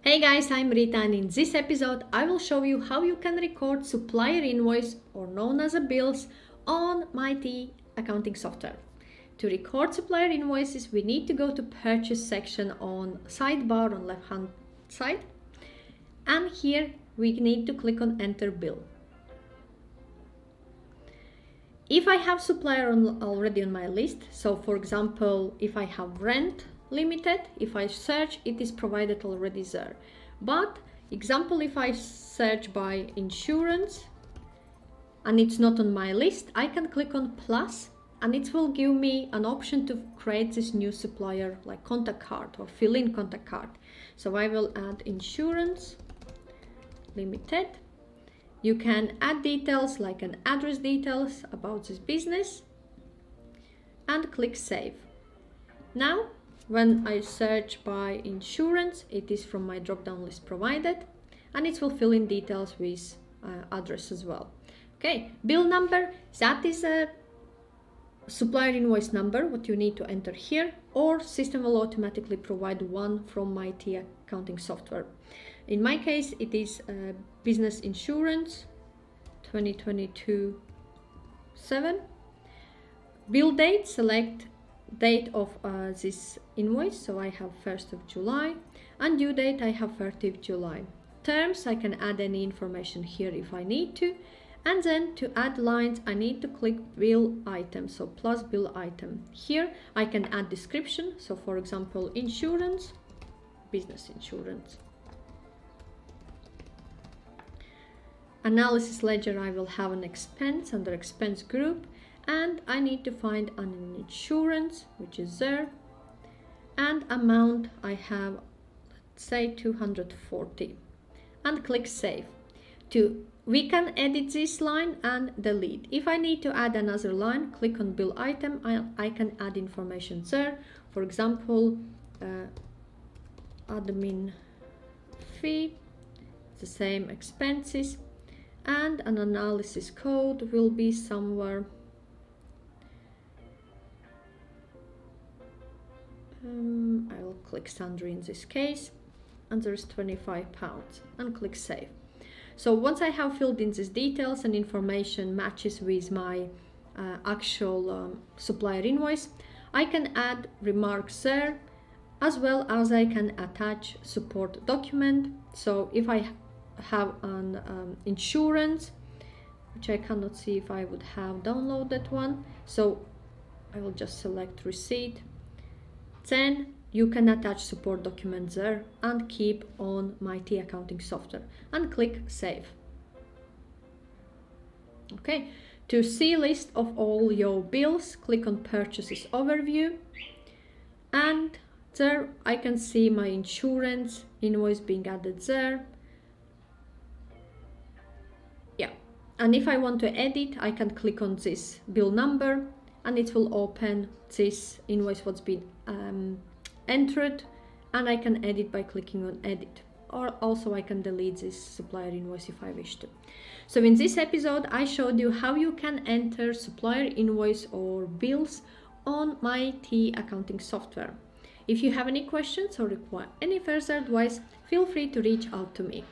Hey guys, I'm Rita, and in this episode I will show you how you can record supplier invoice, or known as a bills, on MyT accounting software. To record supplier invoices, we need to go to purchase section on sidebar on left hand side, and here we need to click on enter bill. If I have supplier already on my list, so for example, if I have rent limited, if I search, it is provided already there. But example, if I search by insurance and it's not on my list, I can click on plus and it will give me an option to create this new supplier like contact card or fill in contact card. So I will add insurance limited. You can add details like an address details about this business and click save. Now when I search by insurance, it is from my drop-down list provided and it will fill in details with address as well. Okay, bill number, that is a supplier invoice number, what you need to enter here, or system will automatically provide one from MyT accounting software. In my case, it is business insurance 2022-7. Bill date, select date of this invoice, so I have 1st of July, and due date I have 30th of July. Terms, I can add any information here if I need to, and then to add lines I need to click bill item, so plus bill item. Here I can add description, so for example insurance, business insurance. Analysis ledger, I will have an expense under expense group, and I need to find an insurance, which is there, and amount I have, let's say 240, and click save. We can edit this line and delete. If I need to add another line, click on bill item, I can add information there. For example, admin fee, the same expenses, and an analysis code will be somewhere I will click Sandra in this case, and there's £25 and click save. So once I have filled in these details and information matches with my actual supplier invoice, I can add remarks there, as well as I can attach support document. So if I have an insurance, which I cannot see if I would have downloaded one, so I will just select receipt. Then you can attach support documents there and keep on MyT accounting software and click save. Okay, to see list of all your bills, click on purchases overview, and there I can see my insurance invoice being added there. Yeah, and if I want to edit, I can click on this bill number and it will open this invoice what's been entered, and I can edit by clicking on edit, or also I can delete this supplier invoice if I wish to. So in this episode I showed you how you can enter supplier invoice or bills on MyT accounting software. If you have any questions or require any further advice, feel free to reach out to me.